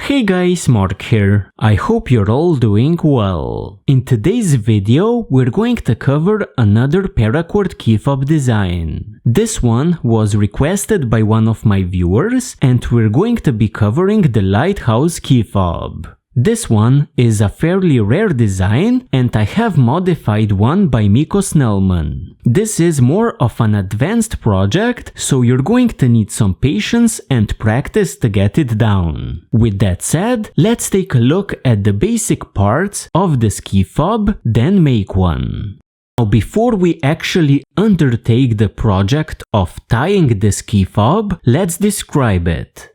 Hey guys, Mark here. I hope you're all doing well. In today's video, we're going to cover another Paracord key fob design. This one was requested by one of my viewers, and we're going to be covering the Lighthouse key fob. This one is a fairly rare design, and I have modified one by Mikko Snellman. This is more of an advanced project, so you're going to need some patience and practice to get it down. With that said, let's take a look at the basic parts of this key fob, then make one. Now, before we actually undertake the project of tying this key fob, let's describe it.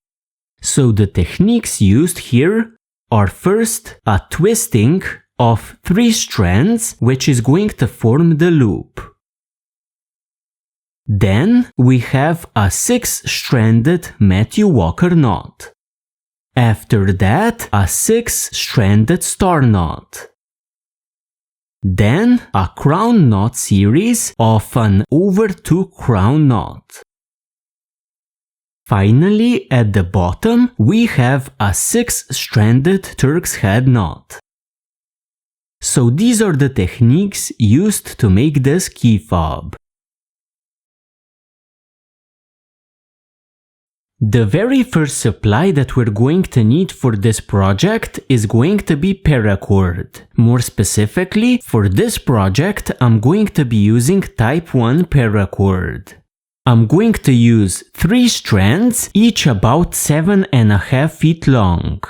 So the techniques used here are first a twisting of 3 strands, which is going to form the loop. Then we have a 6-stranded Matthew Walker knot. After that, a 6-stranded star knot. Then a crown knot series of an over 2 crown knot. Finally, at the bottom, we have a 6-stranded Turk's head knot. So these are the techniques used to make this key fob. The very first supply that we're going to need for this project is going to be Paracord. More specifically, for this project, I'm going to be using Type 1 Paracord. I'm going to use 3 strands, each about 7.5 feet long.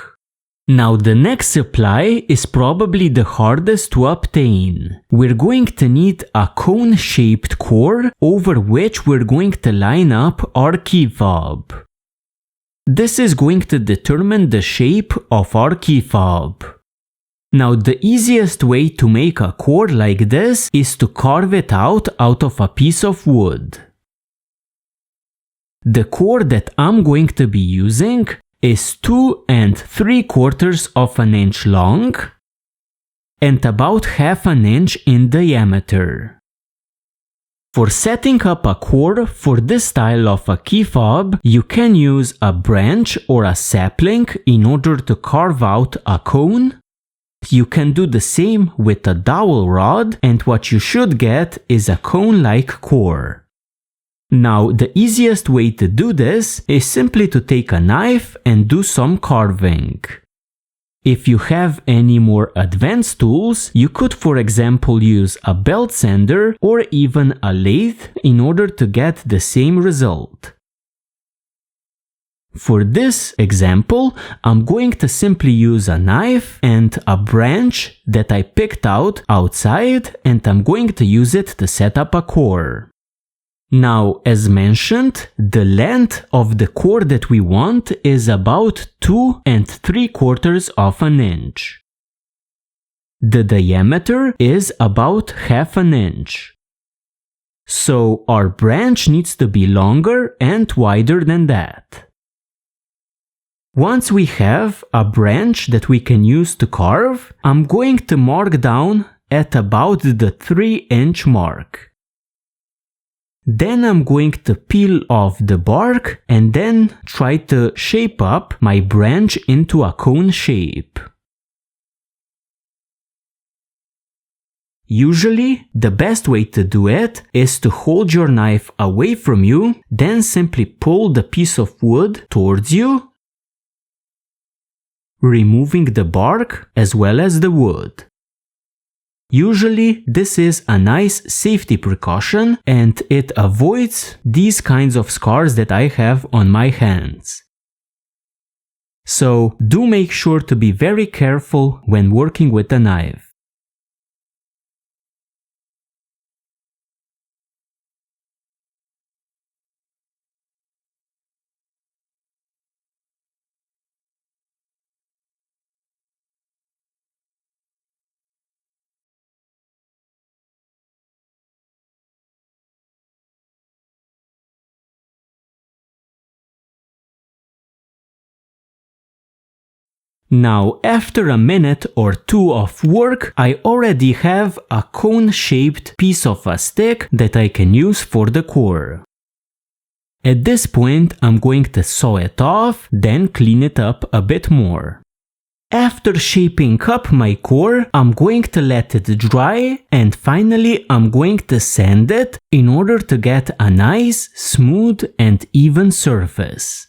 Now the next supply is probably the hardest to obtain. We're going to need a cone-shaped core over which we're going to line up our key fob. This is going to determine the shape of our key fob. Now the easiest way to make a core like this is to carve it out of a piece of wood. The core that I'm going to be using is 2 3/4 inch long and about 1/2 inch in diameter. For setting up a core for this style of a key fob, you can use a branch or a sapling in order to carve out a cone. You can do the same with a dowel rod, and what you should get is a cone-like core. Now, the easiest way to do this is simply to take a knife and do some carving. If you have any more advanced tools, you could, for example, use a belt sander or even a lathe in order to get the same result. For this example, I'm going to simply use a knife and a branch that I picked out outside, and I'm going to use it to set up a core. Now, as mentioned, the length of the core that we want is about 2 3/4 inch. The diameter is about 1/2 inch. So our branch needs to be longer and wider than that. Once we have a branch that we can use to carve, I'm going to mark down at about the 3-inch mark. Then I'm going to peel off the bark and then try to shape up my branch into a cone shape. Usually, the best way to do it is to hold your knife away from you, then simply pull the piece of wood towards you, removing the bark as well as the wood. Usually, this is a nice safety precaution and it avoids these kinds of scars that I have on my hands. So, do make sure to be very careful when working with a knife. Now, after a minute or 2 of work, I already have a cone-shaped piece of a stick that I can use for the core. At this point, I'm going to saw it off, then clean it up a bit more. After shaping up my core, I'm going to let it dry, and finally I'm going to sand it in order to get a nice, smooth and even surface.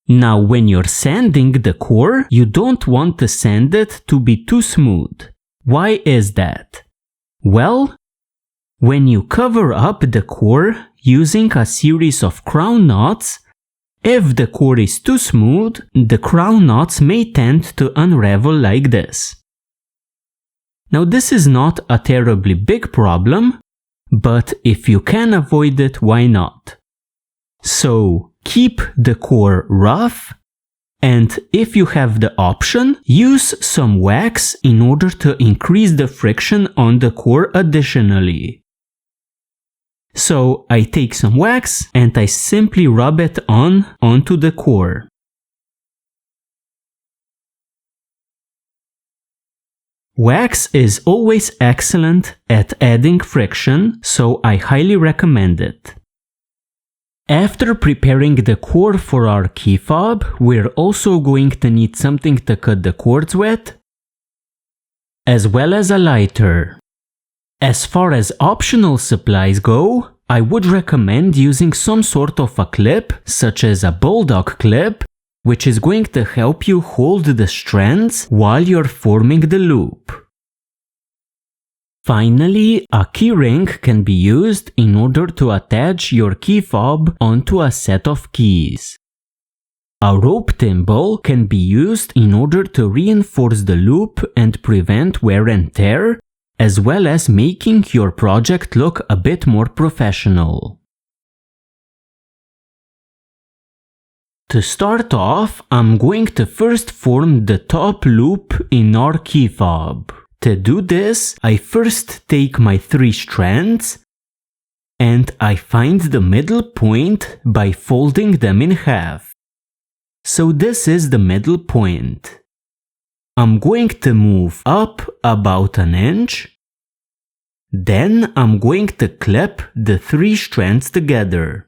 Now when you're sanding the core, you don't want to sand it to be too smooth. Why is that? Well, when you cover up the core using a series of crown knots, if the core is too smooth, the crown knots may tend to unravel like this. Now this is not a terribly big problem, but if you can avoid it, why not? So keep the core rough, and if you have the option, use some wax in order to increase the friction on the core additionally. So I take some wax and I simply rub it onto the core. Wax is always excellent at adding friction, so I highly recommend it. After preparing the core for our key fob, we're also going to need something to cut the cords with, as well as a lighter. As far as optional supplies go, I would recommend using some sort of a clip, such as a bulldog clip, which is going to help you hold the strands while you're forming the loop. Finally, a key ring can be used in order to attach your key fob onto a set of keys. A rope thimble can be used in order to reinforce the loop and prevent wear and tear, as well as making your project look a bit more professional. To start off, I'm going to first form the top loop in our key fob. To do this, I first take my 3 strands and I find the middle point by folding them in half. So this is the middle point. I'm going to move up about an inch. Then I'm going to clip the 3 strands together.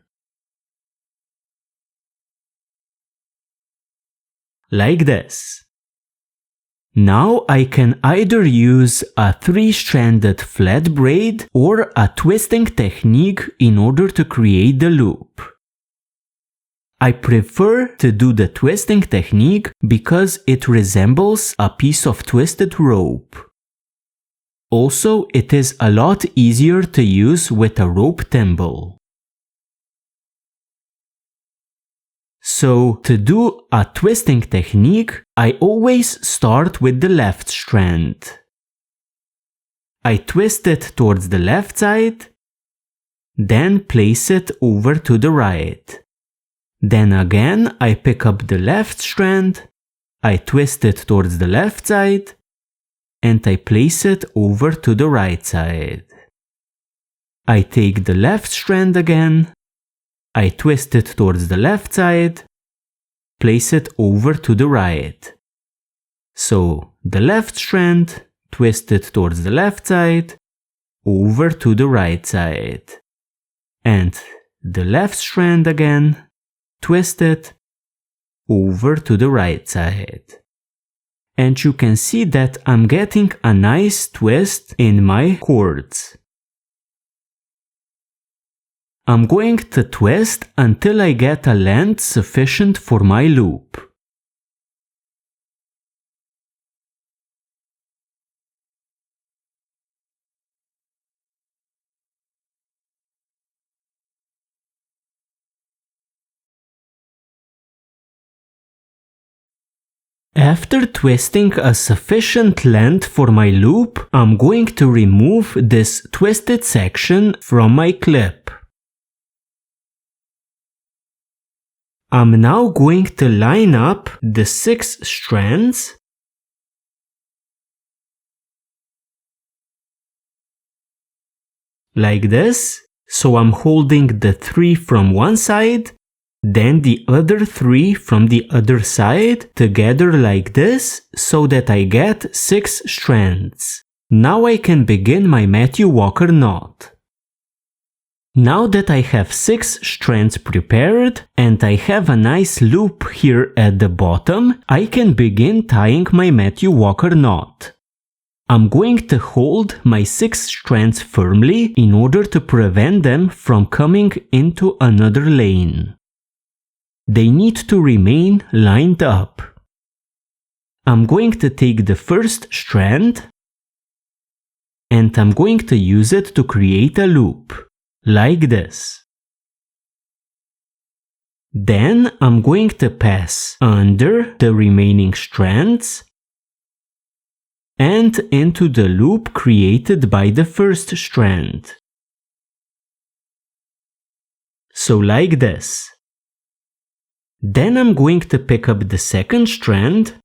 Like this. Now I can either use a 3-stranded flat braid or a twisting technique in order to create the loop. I prefer to do the twisting technique because it resembles a piece of twisted rope. Also, it is a lot easier to use with a rope thimble. So, to do a twisting technique, I always start with the left strand. I twist it towards the left side, then place it over to the right. Then again, I pick up the left strand, I twist it towards the left side, and I place it over to the right side. I take the left strand again, I twist it towards the left side, place it over to the right. So, the left strand, twist it towards the left side, over to the right side. And the left strand again, twist it over to the right side. And you can see that I'm getting a nice twist in my cords. I'm going to twist until I get a length sufficient for my loop. After twisting a sufficient length for my loop, I'm going to remove this twisted section from my clip. I'm now going to line up the 6 strands like this. So I'm holding the 3 from one side Then the other 3 from the other side together like this, so that I get 6 strands. Now I can begin my Matthew Walker knot. Now that I have 6 strands prepared and I have a nice loop here at the bottom, I can begin tying my Matthew Walker knot. I'm going to hold my 6 strands firmly in order to prevent them from coming into another lane. They need to remain lined up. I'm going to take the first strand and I'm going to use it to create a loop. Like this. Then I'm going to pass under the remaining strands and into the loop created by the first strand. So like this. Then I'm going to pick up the second strand.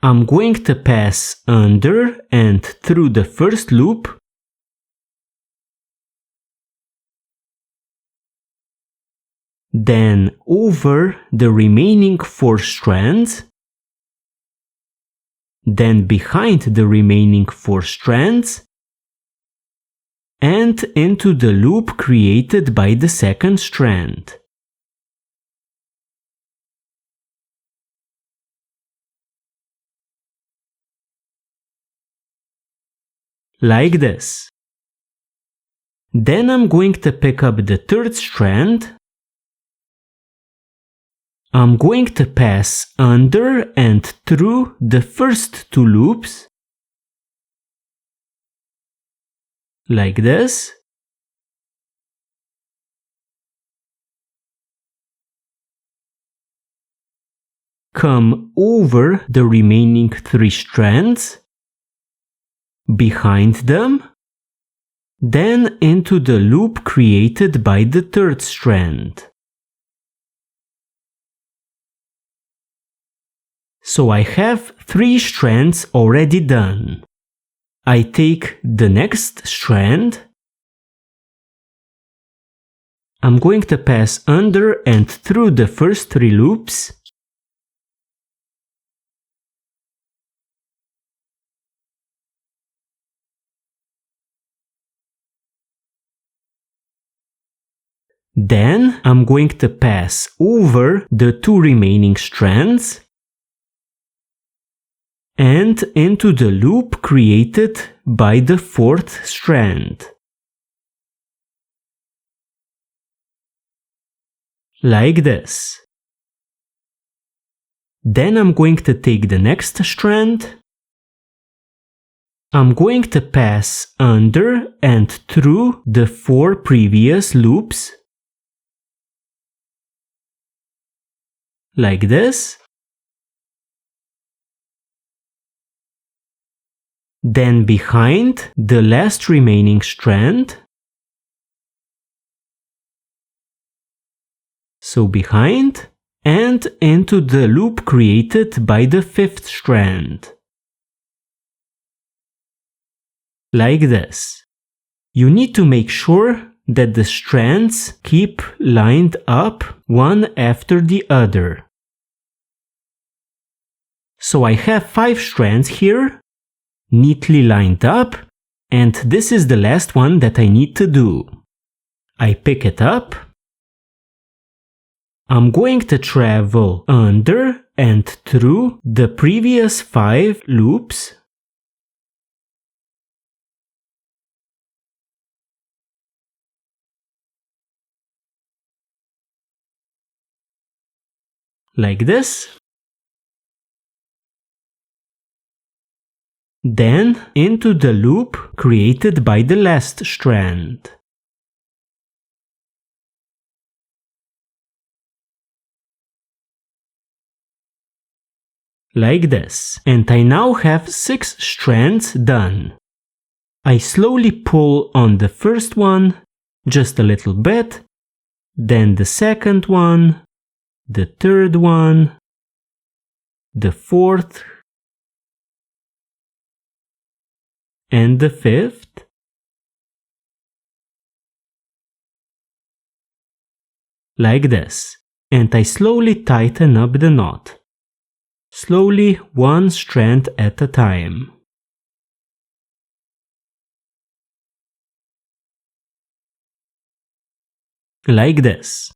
I'm going to pass under and through the first loop. Then over the remaining 4 strands, then behind the remaining 4 strands, and into the loop created by the second strand. Like this. Then I'm going to pick up the third strand. I'm going to pass under and through the first 2 loops, like this, come over the remaining 3 strands, behind them, then into the loop created by the third strand. So I have 3 strands already done. I take the next strand. I'm going to pass under and through the first 3 loops. Then I'm going to pass over the 2 remaining strands and into the loop created by the 4th strand. Like this. Then I'm going to take the next strand. I'm going to pass under and through the 4 previous loops. Like this. Then behind the last remaining strand. So behind and into the loop created by the 5th strand. Like this. You need to make sure that the strands keep lined up one after the other. So I have 5 strands here, neatly lined up, and this is the last one that I need to do. I pick it up. I'm going to travel under and through the previous 5 loops. Like this. Then into the loop created by the last strand. Like this. And I now have 6 strands done. I slowly pull on the first one, just a little bit, then the second one, the third one, the 4th, and the 5th. like this, and I slowly tighten up the knot. Slowly, one strand at a time. Like this.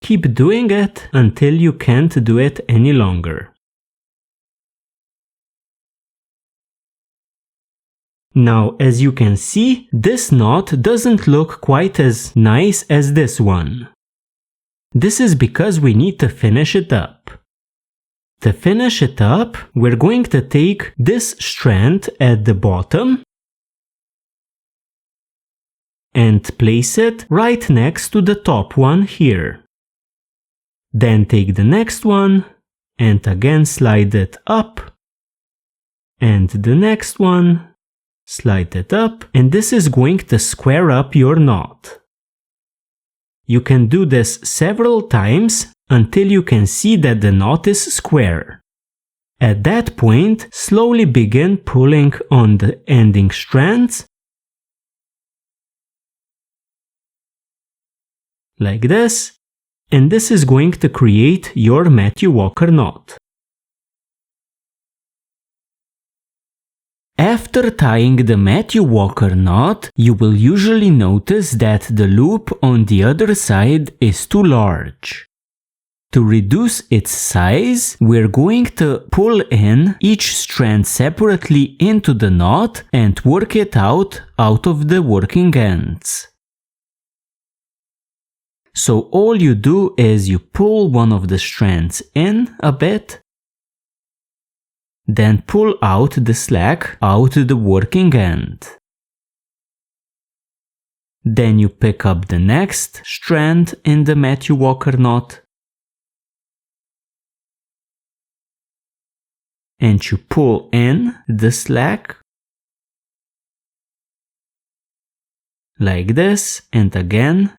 Keep doing it until you can't do it any longer. Now, as you can see, this knot doesn't look quite as nice as this one. This is because we need to finish it up. To finish it up, we're going to take this strand at the bottom and place it right next to the top one here. Then take the next one and again slide it up, and the next one, slide it up, and this is going to square up your knot. You can do this several times until you can see that the knot is square. At that point, slowly begin pulling on the ending strands, like this, and this is going to create your Matthew Walker knot. After tying the Matthew Walker knot, you will usually notice that the loop on the other side is too large. To reduce its size, we're going to pull in each strand separately into the knot and work it out of the working ends. So all you do is you pull one of the strands in a bit, then pull out the slack out the working end. Then you pick up the next strand in the Matthew Walker knot and you pull in the slack like this, and again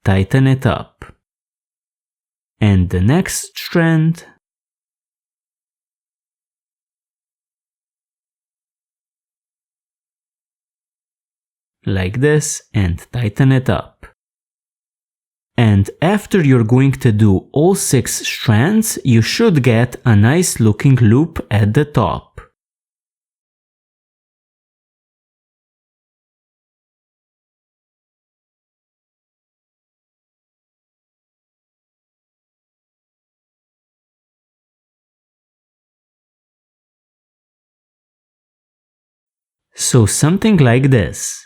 tighten it up. And the next strand, like this, and tighten it up. And after you're going to do all 6 strands, you should get a nice looking loop at the top. So something like this.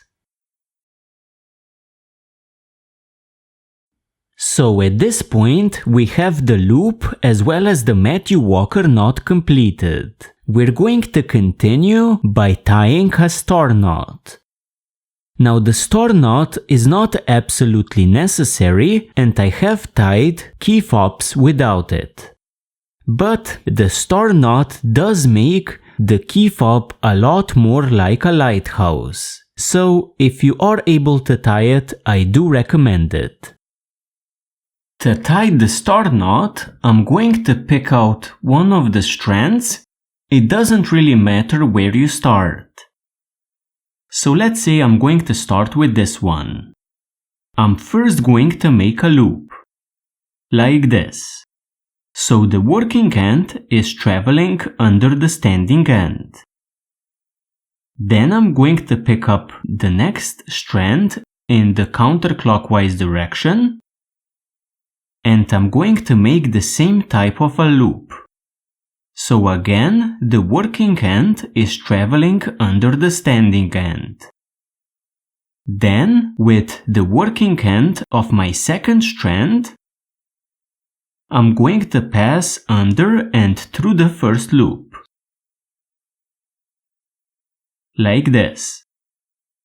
So at this point we have the loop as well as the Matthew Walker knot completed. We're going to continue by tying a star knot. Now the star knot is not absolutely necessary and I have tied key fobs without it. But the star knot does make the key fob a lot more like a lighthouse. So if you are able to tie it, I do recommend it. To tie the star knot, I'm going to pick out one of the strands. It doesn't really matter where you start. So let's say I'm going to start with this one. I'm first going to make a loop, like this. So the working end is traveling under the standing end. Then I'm going to pick up the next strand in the counterclockwise direction, and I'm going to make the same type of a loop. So again, the working end is traveling under the standing end. Then, with the working end of my second strand, I'm going to pass under and through the first loop. Like this.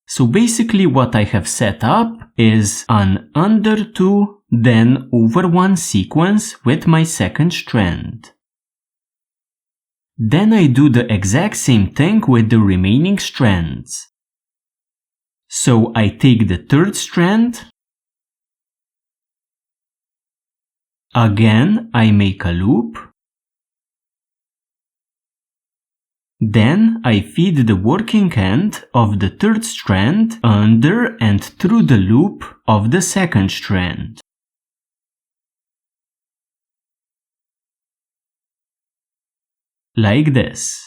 So basically what I have set up is an under 2 then over 1 sequence with my second strand. Then I do the exact same thing with the remaining strands. So I take the third strand. Again, I make a loop. Then I feed the working end of the third strand under and through the loop of the second strand. like this.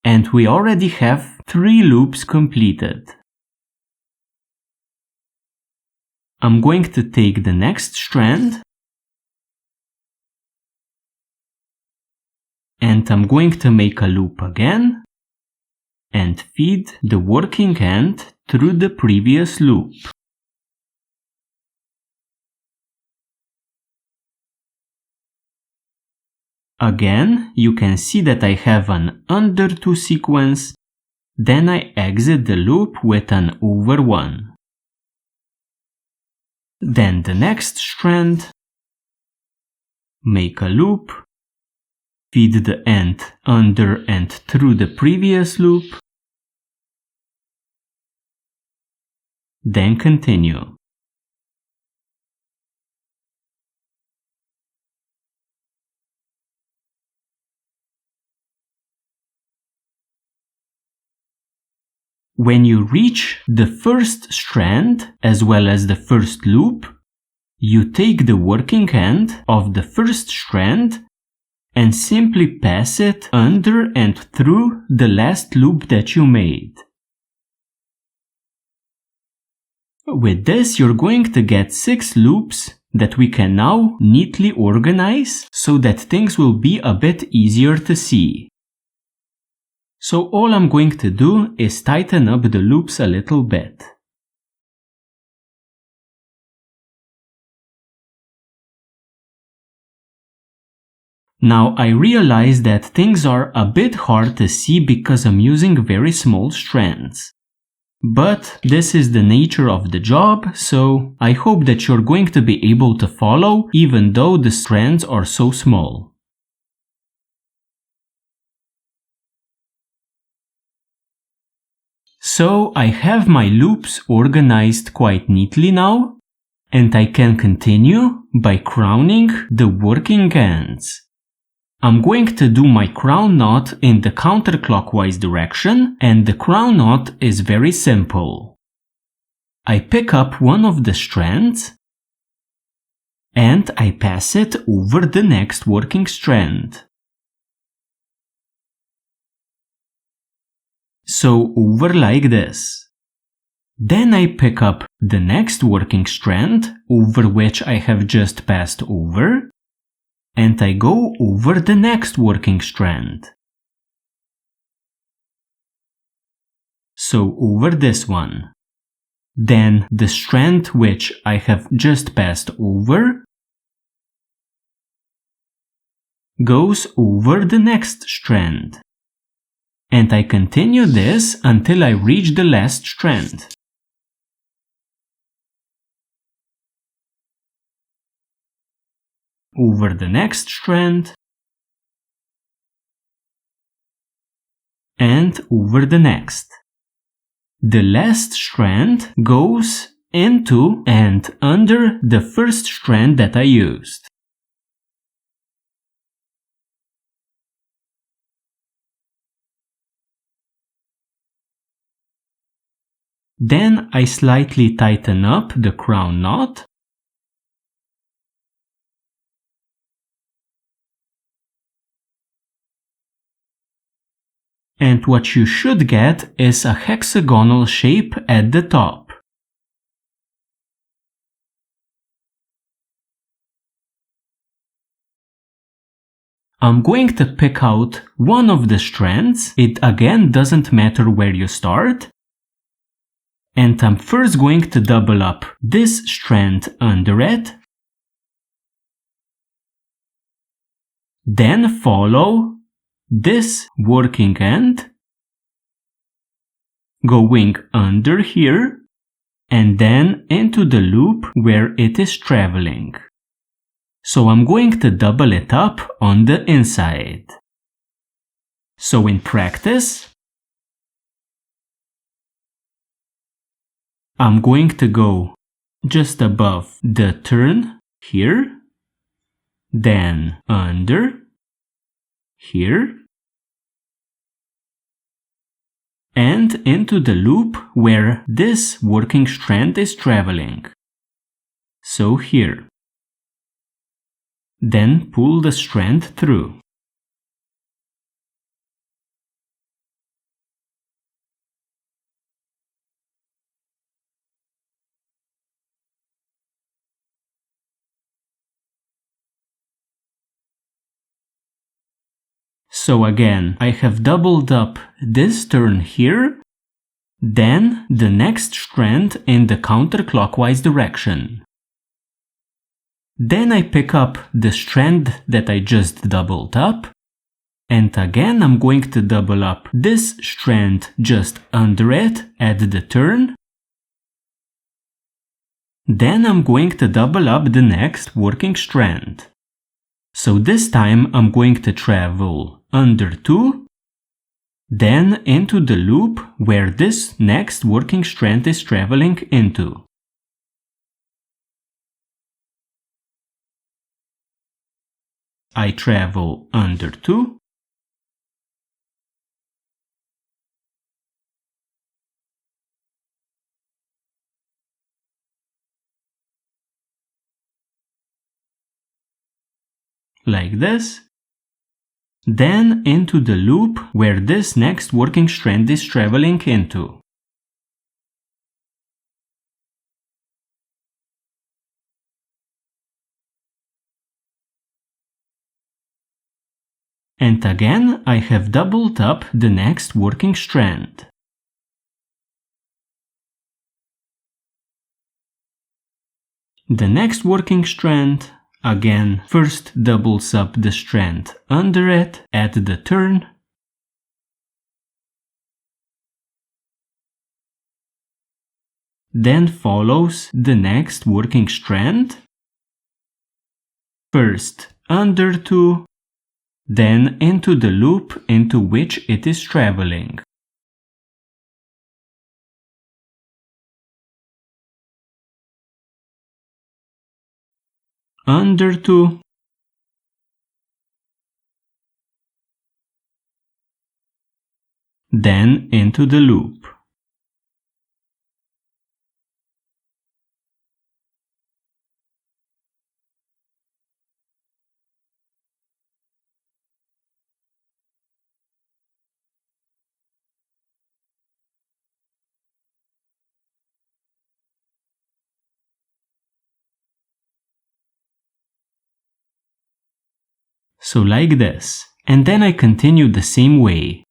And we already have 3 loops completed. I'm going to take the next strand and I'm going to make a loop again and feed the working end through the previous loop. Again, you can see that I have an under 2 sequence, then I exit the loop with an over 1. Then the next strand, make a loop, feed the end under and through the previous loop, then continue. When you reach the first strand as well as the first loop, you take the working end of the first strand and simply pass it under and through the last loop that you made. With this, you're going to get 6 loops that we can now neatly organize so that things will be a bit easier to see. So all I'm going to do is tighten up the loops a little bit. Now I realize that things are a bit hard to see because I'm using very small strands. But this is the nature of the job, so I hope that you're going to be able to follow even though the strands are so small. So I have my loops organized quite neatly now, and I can continue by crowning the working ends. I'm going to do my crown knot in the counterclockwise direction, and the crown knot is very simple. I pick up one of the strands and I pass it over the next working strand. So over like this. Then I pick up the next working strand over which I have just passed over, and I go over the next working strand. So over this one. Then the strand which I have just passed over goes over the next strand. And I continue this until I reach the last strand. Over the next strand, and over the next. The last strand goes into and under the first strand that I used. Then I slightly tighten up the crown knot. And what you should get is a hexagonal shape at the top. I'm going to pick out one of the strands. It again doesn't matter where you start. And I'm first going to double up this strand under it. Then follow this working end, going under here, and then into the loop where it is traveling. So I'm going to double it up on the inside. So in practice, I'm going to go just above the turn here, then under here, and into the loop where this working strand is traveling. So here. Then pull the strand through. So again, I have doubled up this turn here, then the next strand in the counterclockwise direction. Then I pick up the strand that I just doubled up, and again I'm going to double up this strand just under it at the turn. Then I'm going to double up the next working strand. So this time I'm going to travel under 2, then into the loop where this next working strand is traveling into. I travel under 2, like this, then into the loop where this next working strand is traveling into. And again I have doubled up the next working strand. The next working strand again first doubles up the strand under it at the turn, then follows the next working strand, first under 2, then into the loop into which it is traveling. Under 2, then into the loop. So like this, and then I continue the same way.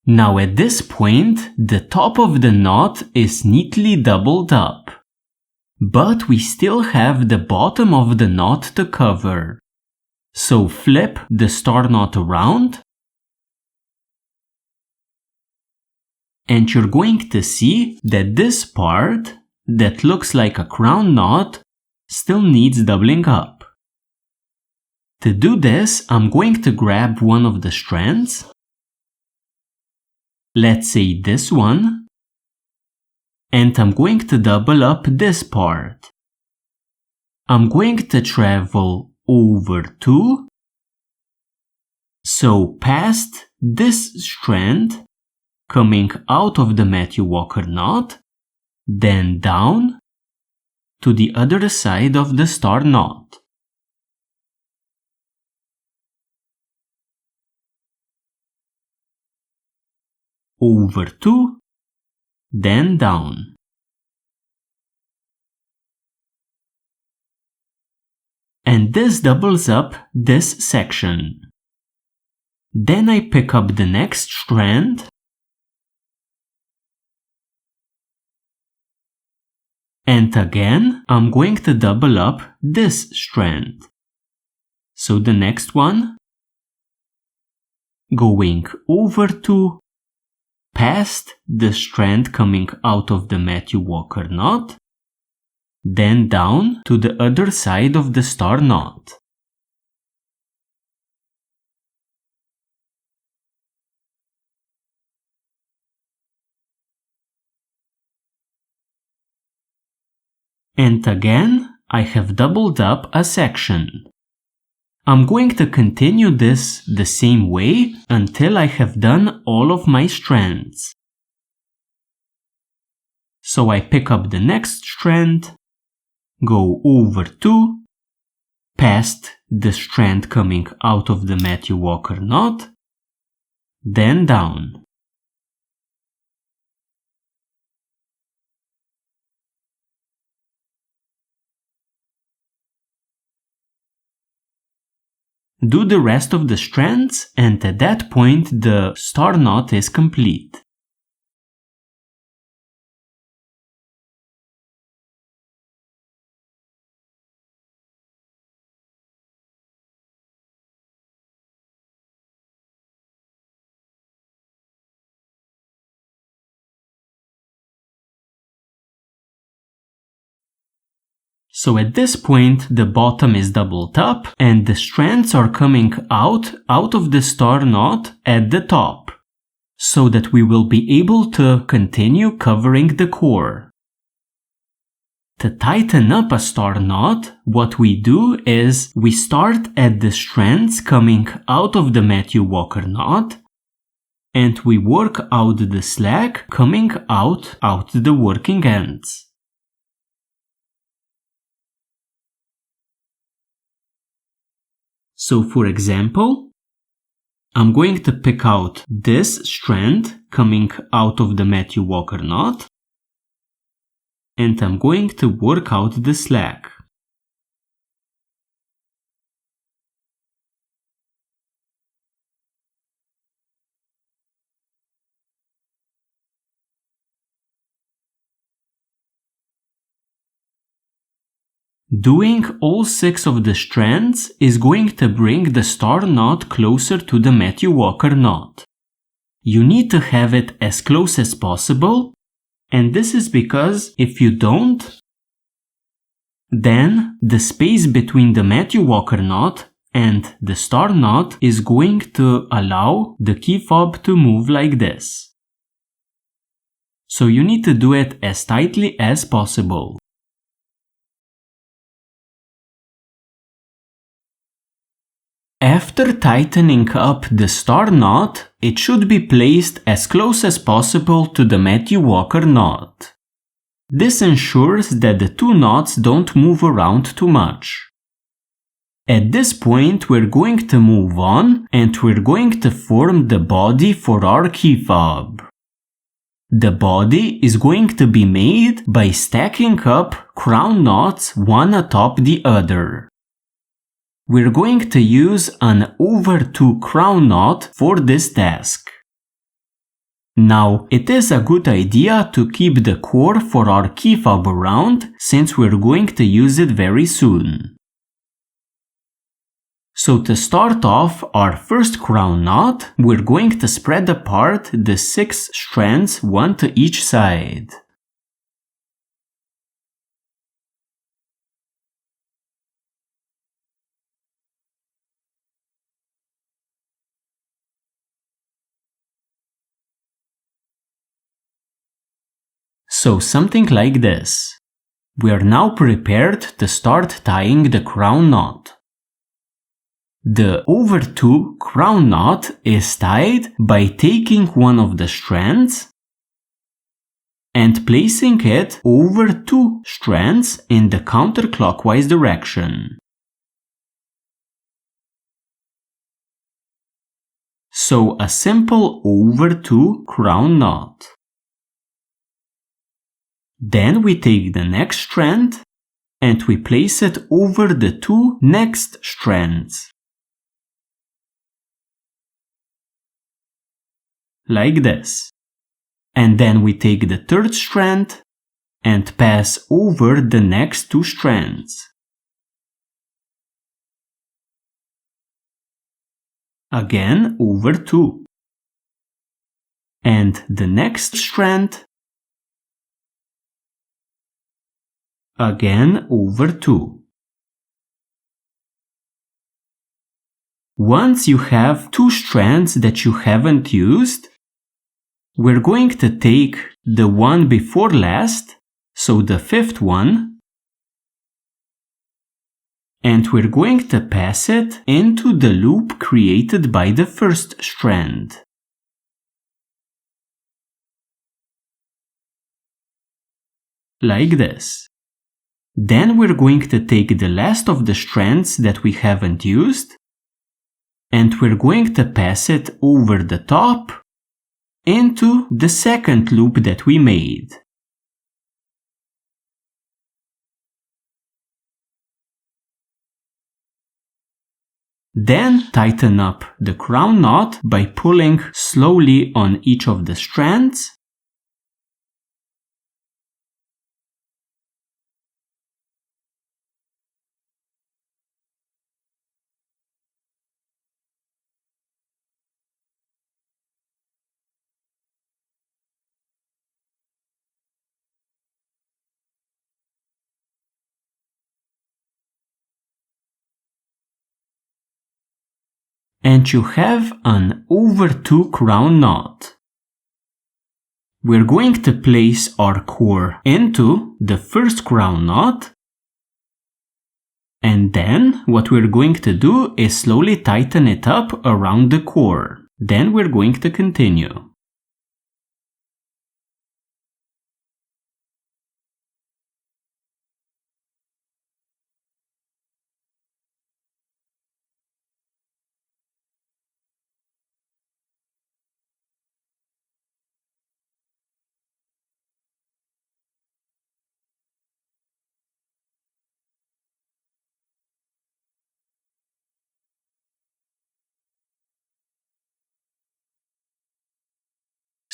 Now at this point, the top of the knot is neatly doubled up. But we still have the bottom of the knot to cover. So flip the star knot around, and you're going to see that this part that looks like a crown knot still needs doubling up. To do this, I'm going to grab one of the strands. Let's say this one. And I'm going to double up this part. I'm going to travel over 2. So past this strand, coming out of the Matthew Walker knot, then down to the other side of the star knot. Over 2, then down. And this doubles up this section. Then I pick up the next strand and again I'm going to double up this strand. So the next one, going over 2, past the strand coming out of the Matthew Walker knot, then down to the other side of the star knot. And again, I have doubled up a section. I'm going to continue this the same way until I have done all of my strands. So I pick up the next strand, go over 2, past the strand coming out of the Matthew Walker knot, then down. Do the rest of the strands, and at that point the star knot is complete. So at this point the bottom is doubled up and the strands are coming out of the star knot at the top, so that we will be able to continue covering the core. To tighten up a star knot, what we do is we start at the strands coming out of the Matthew Walker knot and we work out the slack coming out the working ends. So for example, I'm going to pick out this strand coming out of the Matthew Walker knot and I'm going to work out the slack. Doing all 6 of the strands is going to bring the star knot closer to the Matthew Walker knot. You need to have it as close as possible, and this is because if you don't, then the space between the Matthew Walker knot and the star knot is going to allow the key fob to move like this. So you need to do it as tightly as possible. After tightening up the star knot, it should be placed as close as possible to the Matthew Walker knot. This ensures that the 2 knots don't move around too much. At this point, we're going to move on and we're going to form the body for our key fob. The body is going to be made by stacking up crown knots one atop the other. We're going to use an over 2 crown knot for this task. Now, it is a good idea to keep the core for our key fob around since we're going to use it very soon. So to start off our first crown knot, we're going to spread apart the 6 strands, one to each side. So something like this. We are now prepared to start tying the crown knot. The over 2 crown knot is tied by taking one of the strands and placing it over 2 strands in the counterclockwise direction. So a simple over 2 crown knot. Then we take the next strand and we place it over the 2 next strands. Like this. And then we take the 3rd strand and pass over the next 2 strands. Again over 2. And the next strand. again over 2. Once you have 2 strands that you haven't used, we're going to take the one before last, so the 5th one, and we're going to pass it into the loop created by the 1st strand. Like this. Then we're going to take the last of the strands that we haven't used, and we're going to pass it over the top into the 2nd loop that we made. Then tighten up the crown knot by pulling slowly on each of the strands. And you have an over 2 crown knot. We're going to place our core into the 1st crown knot, and then what we're going to do is slowly tighten it up around the core. Then we're going to continue.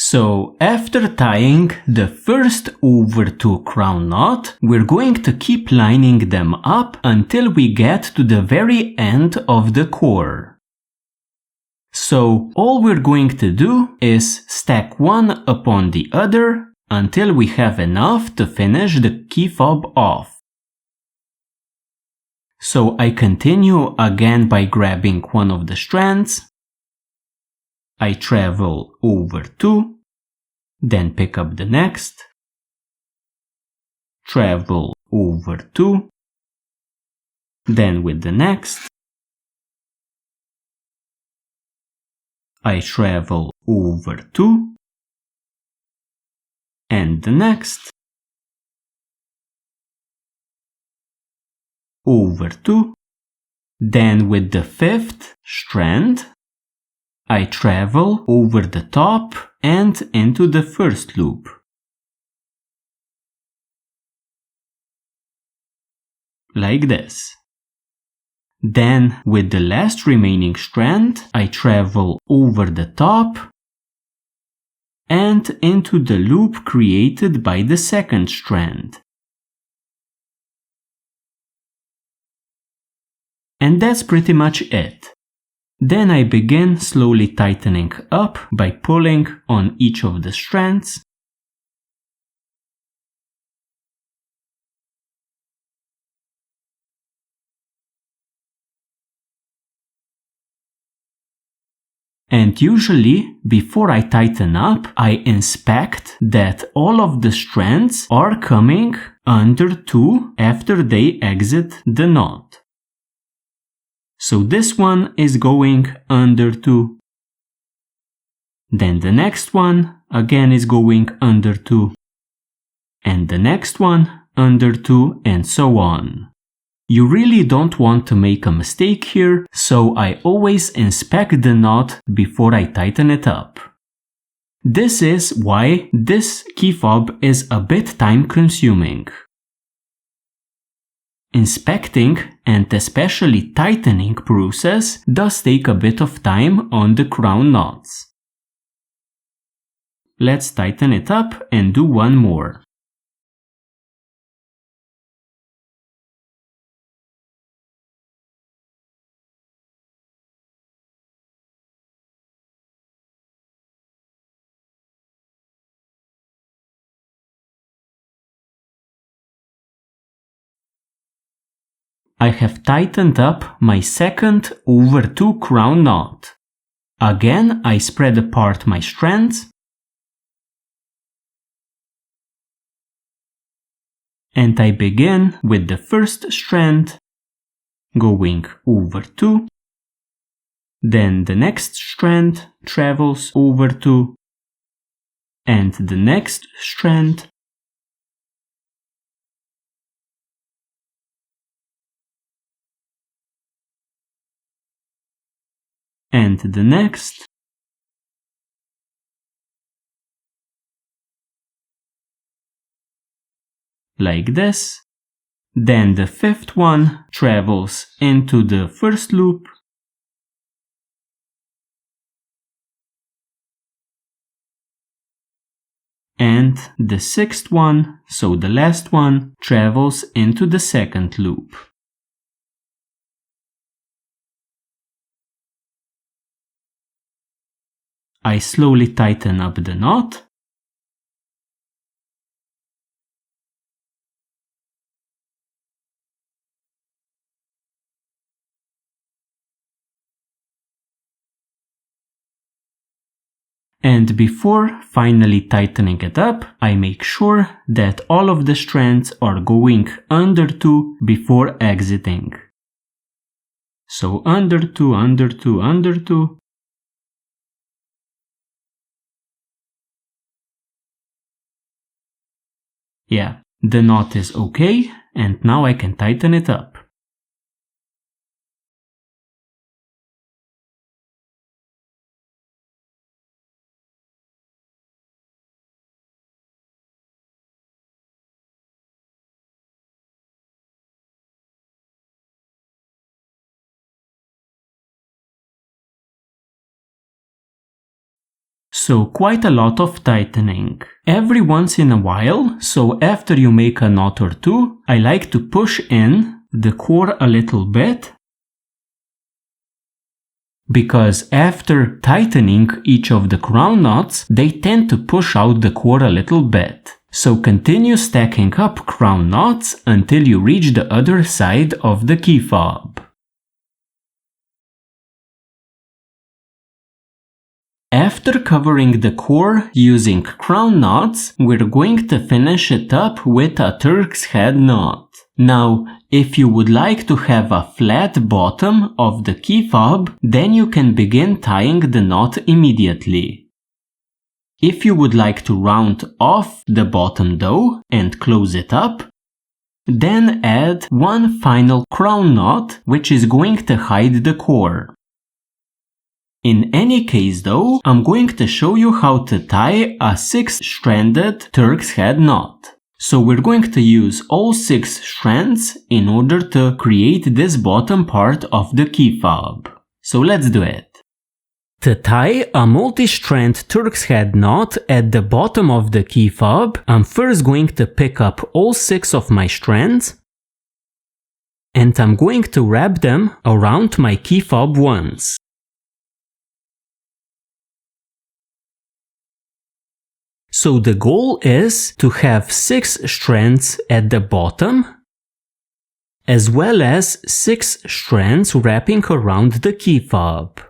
So after tying the first over 2 crown knot, we're going to keep lining them up until we get to the very end of the core. So all we're going to do is stack one upon the other until we have enough to finish the key fob off. So I continue again by grabbing one of the strands. I travel over 2, then pick up the next, travel over 2, then with the next, I travel over 2, and the next, over 2, then with the 5th strand, I travel over the top and into the 1st loop. Like this. Then with the last remaining strand, I travel over the top and into the loop created by the 2nd strand. And that's pretty much it. Then I begin slowly tightening up by pulling on each of the strands. And usually, before I tighten up, I inspect that all of the strands are coming under 2 after they exit the knot. So this one is going under 2. Then the next one again is going under 2. And the next one under 2, and so on. You really don't want to make a mistake here, so I always inspect the knot before I tighten it up. This is why this key fob is a bit time consuming. Inspecting and especially tightening process does take a bit of time on the crown knots. Let's tighten it up and do one more. I have tightened up my second over 2 crown knot. Again, I spread apart my strands and I begin with the first strand going over 2, then the next strand travels over 2, and the next strand, and the next, like this. Then the fifth one travels into the first loop, and the sixth one, so the last one, travels into the second loop. I slowly tighten up the knot. And before finally tightening it up, I make sure that all of the strands are going under 2 before exiting. So under 2, under 2, under 2. Yeah, the knot is okay, and now I can tighten it up. So quite a lot of tightening. Every once in a while, so after you make a knot or two, I like to push in the core a little bit, because after tightening each of the crown knots, they tend to push out the core a little bit. So continue stacking up crown knots until you reach the other side of the key fob. After covering the core using crown knots, we're going to finish it up with a Turk's head knot. Now, if you would like to have a flat bottom of the key fob, then you can begin tying the knot immediately. If you would like to round off the bottom though and close it up, then add one final crown knot, which is going to hide the core. In any case though, I'm going to show you how to tie a 6-stranded Turk's head knot. So we're going to use all 6 strands in order to create this bottom part of the key fob. So let's do it. To tie a multi-strand Turk's head knot at the bottom of the key fob, I'm first going to pick up all 6 of my strands and I'm going to wrap them around my key fob once. So the goal is to have 6 strands at the bottom, as well as 6 strands wrapping around the key fob.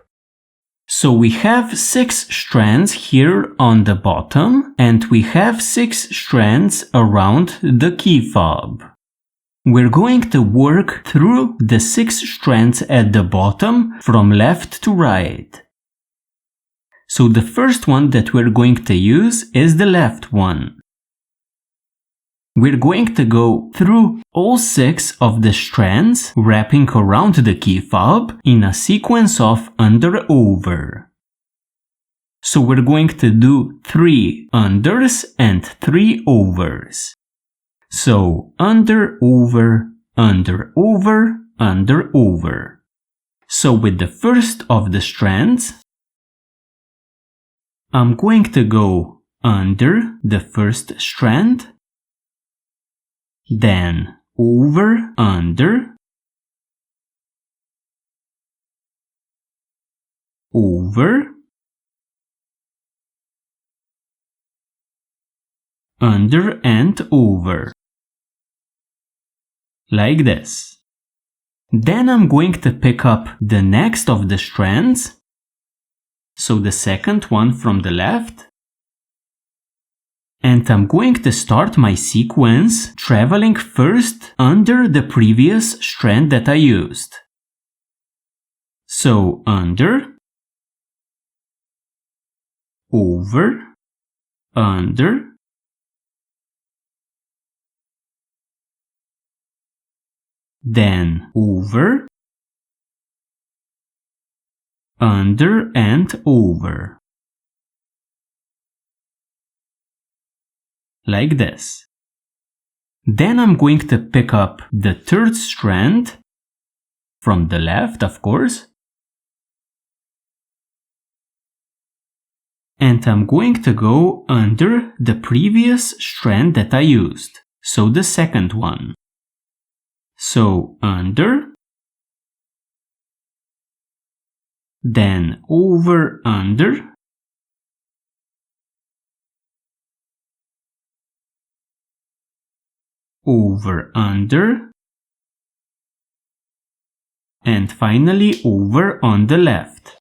So we have 6 strands here on the bottom, and we have 6 strands around the key fob. We're going to work through the 6 strands at the bottom from left to right. So the first one that we're going to use is the left one. We're going to go through all 6 of the strands wrapping around the key fob in a sequence of under-over. So we're going to do 3 unders and 3 overs. So under-over, under-over, under-over. So with the first of the strands, I'm going to go under the first strand, then over, under, over, under and over, like this. Then I'm going to pick up the next of the strands, so the second one from the left, and I'm going to start my sequence traveling first under the previous strand that I used. So under, over, under, then over, under and over. Like this. Then I'm going to pick up the third strand, from the left of course, and I'm going to go under the previous strand that I used, so the second one. So under, then over under, over under, and finally over on the left.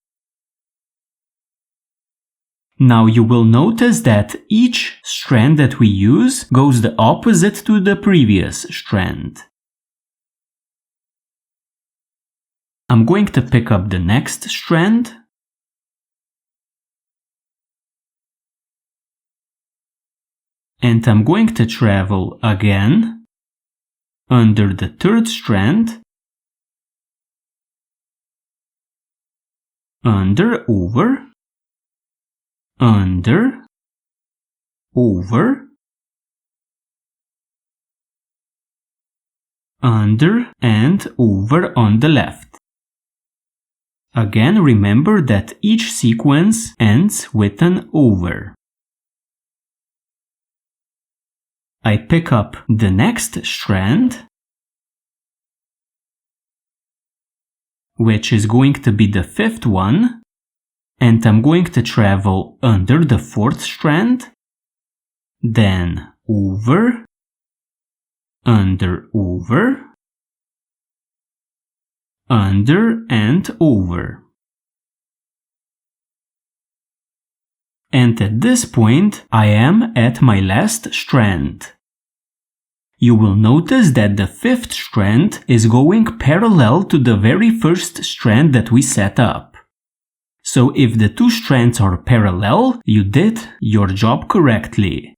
Now you will notice that each strand that we use goes the opposite to the previous strand. I'm going to pick up the next strand, and I'm going to travel again under the third strand, under, over, under, over, under and over on the left. Again, remember that each sequence ends with an over. I pick up the next strand, which is going to be the fifth one, and I'm going to travel under the fourth strand, then over, under, over, under and over. And at this point, I am at my last strand. You will notice that the fifth strand is going parallel to the very first strand that we set up. So if the two strands are parallel, you did your job correctly.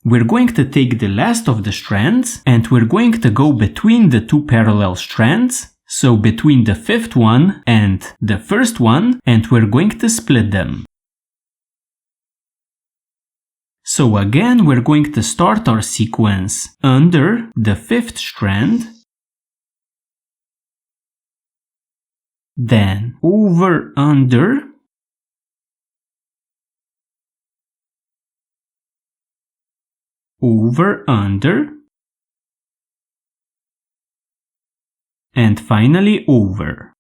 We're going to take the last of the strands and we're going to go between the two parallel strands, so between the fifth one and the first one, and we're going to split them. So again, we're going to start our sequence under the fifth strand, then over, under, over, under, and finally over.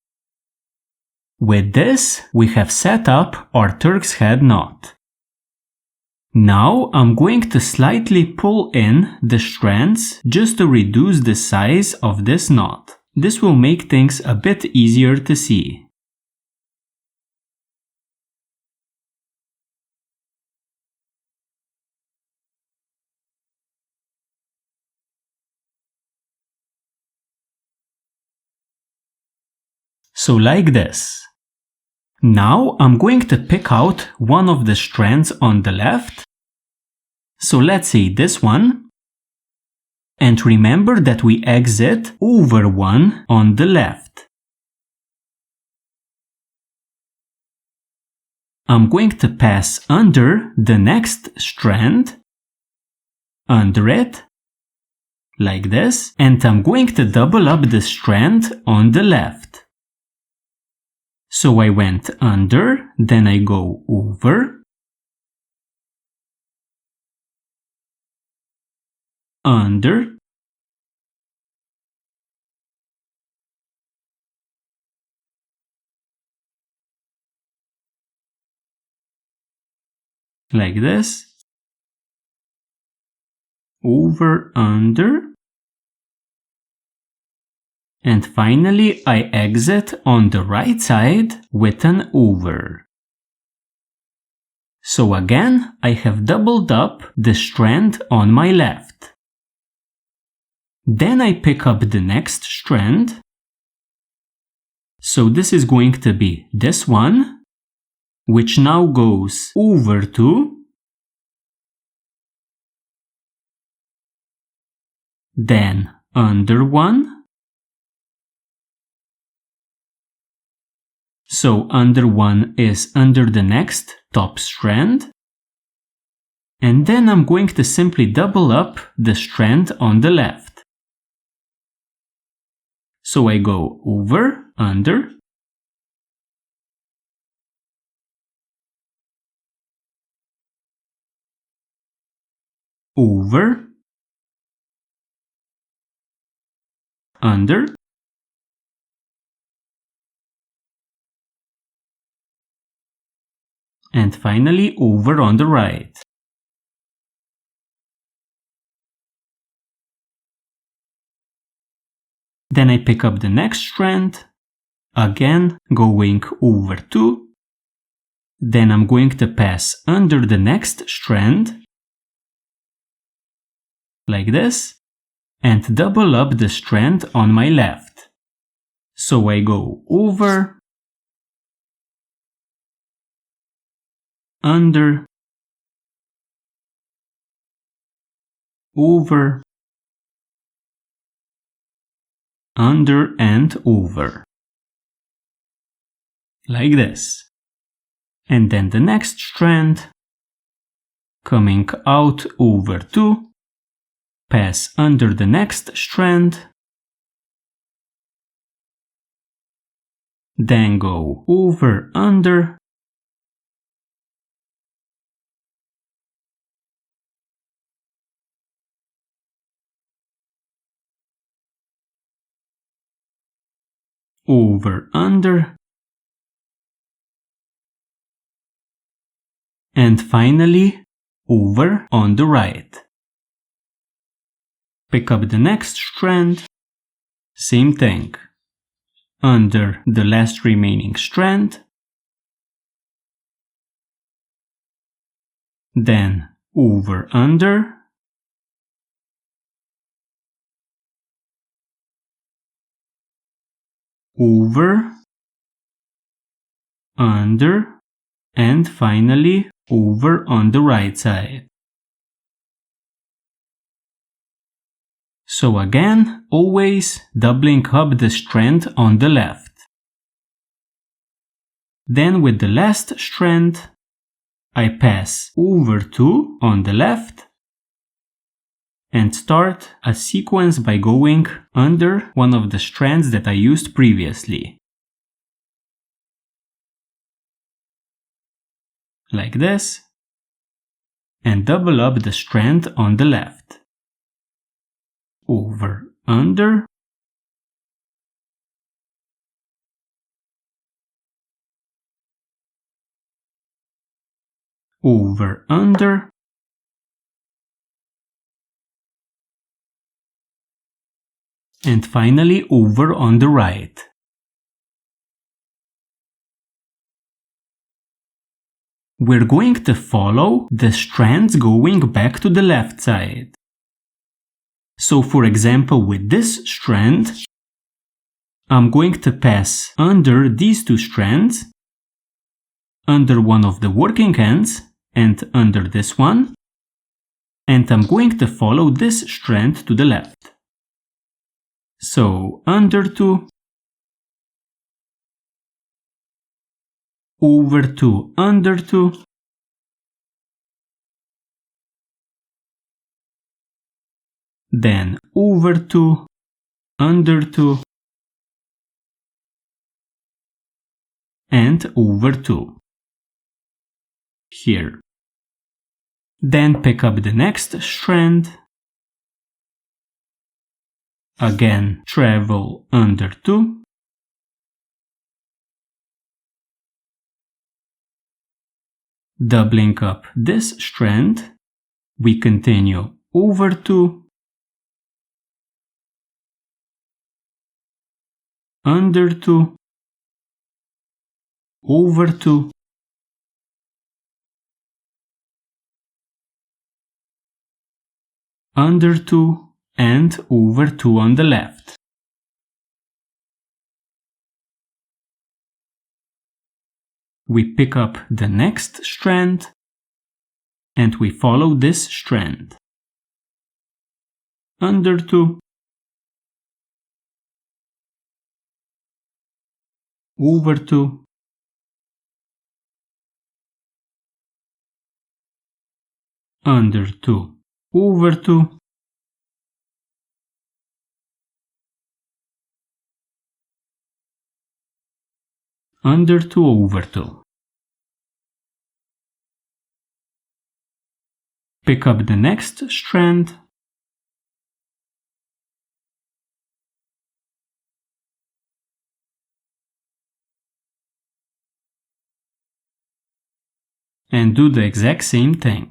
With this, we have set up our Turk's head knot. Now I'm going to slightly pull in the strands just to reduce the size of this knot. This will make things a bit easier to see. So like this. Now I'm going to pick out one of the strands on the left. So let's say this one. And remember that we exit over one on the left. I'm going to pass under the next strand, under it, like this, and I'm going to double up the strand on the left. So I went under, then I go over, under, like this, over, under, And finally I exit on the right side with an over. So again, I have doubled up the strand on my left. Then I pick up the next strand. So this is going to be this one, which now goes over two, then under one. So under one is under the next top strand. And then I'm going to simply double up the strand on the left. So I go over, under, over, under, and finally over on the right. Then I pick up the next strand, again going over two. Then I'm going to pass under the next strand, like this, and double up the strand on my left. So I go over, under, over, under and over. Like this. And then the next strand, coming out over two, pass under the next strand, then go over, under, over, under, and finally over on the right. Pick up the next strand, same thing, under the last remaining strand, then over, under, over, under, and finally over on the right side. So again, always doubling up the strand on the left. Then with the last strand, I pass over two on the left and start a sequence by going under one of the strands that I used previously. Like this, and double up the strand on the left. Over, under, over, under, and finally over on the right. We're going to follow the strands going back to the left side. So for example, with this strand, I'm going to pass under these two strands, under one of the working ends and under this one, and I'm going to follow this strand to the left. So under two, over two, under two, then over two, under two, and over two. Here. Then pick up the next strand. Again, travel under two. Doubling up this strand, we continue over two, under 2, over 2, under 2 and over 2 on the left. We pick up the next strand and we follow this strand. Under 2, over 2, under 2, over 2, under 2, over 2. Pick up the next strand and do the exact same thing.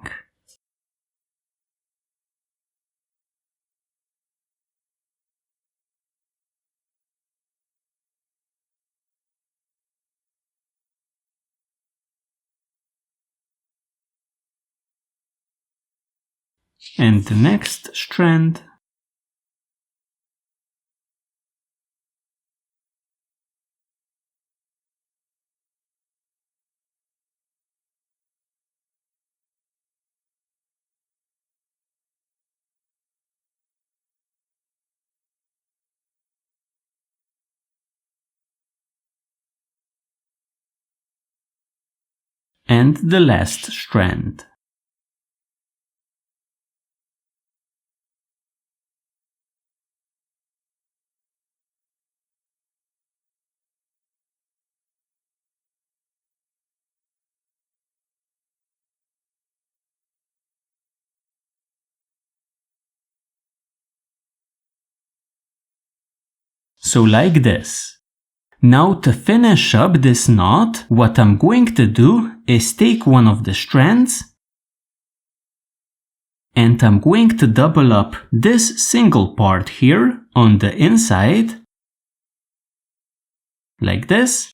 And the next strand, and the last strand. So like this. Now to finish up this knot, what I'm going to do is take one of the strands and I'm going to double up this single part here on the inside, like this,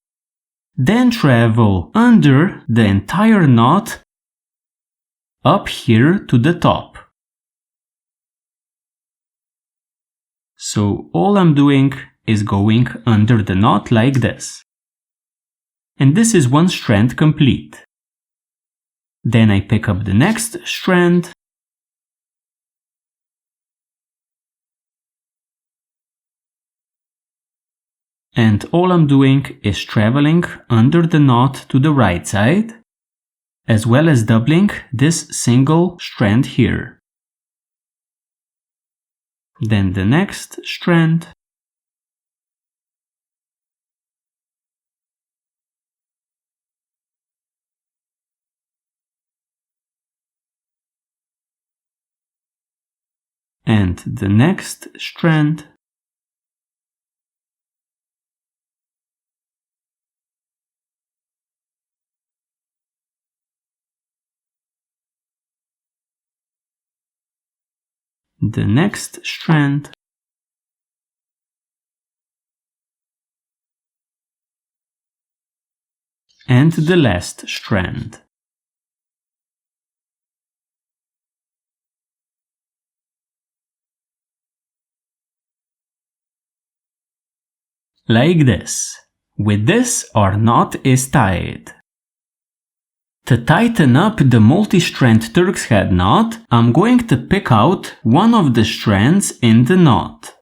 then travel under the entire knot up here to the top. So all I'm doing is going under the knot like this. And this is one strand complete. Then I pick up the next strand and all I'm doing is traveling under the knot to the right side, as well as doubling this single strand here. Then the next strand, and the next strand, the next strand, and the last strand. Like this. With this, our knot is tied. To tighten up the multi-strand Turk's head knot, I'm going to pick out one of the strands in the knot.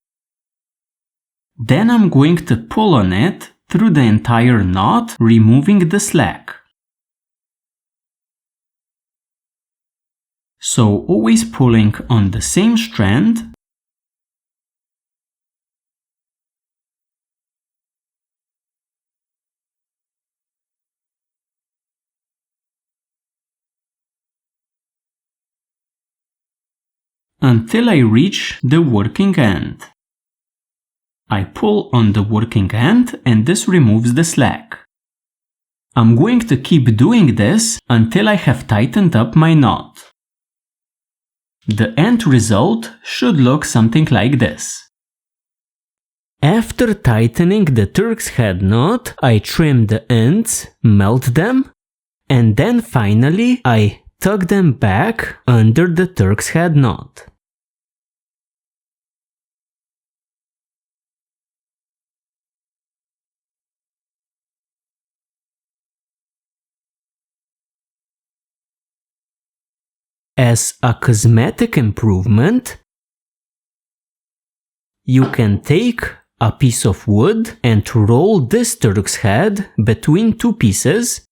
Then I'm going to pull on it through the entire knot, removing the slack. So always pulling on the same strand, until I reach the working end. I pull on the working end and this removes the slack. I'm going to keep doing this until I have tightened up my knot. The end result should look something like this. After tightening the Turk's head knot, I trim the ends, melt them, and then finally I tuck them back under the Turk's head knot. As a cosmetic improvement, you can take a piece of wood and roll this Turk's head between two pieces,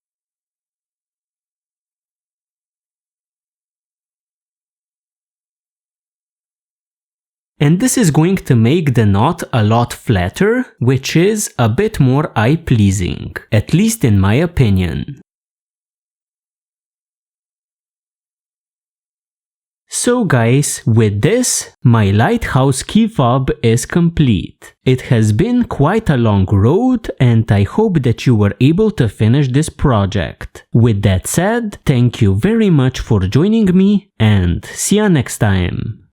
and this is going to make the knot a lot flatter, which is a bit more eye-pleasing, at least in my opinion. So guys, with this, my lighthouse key fob is complete. It has been quite a long road and I hope that you were able to finish this project. With that said, thank you very much for joining me and see you next time.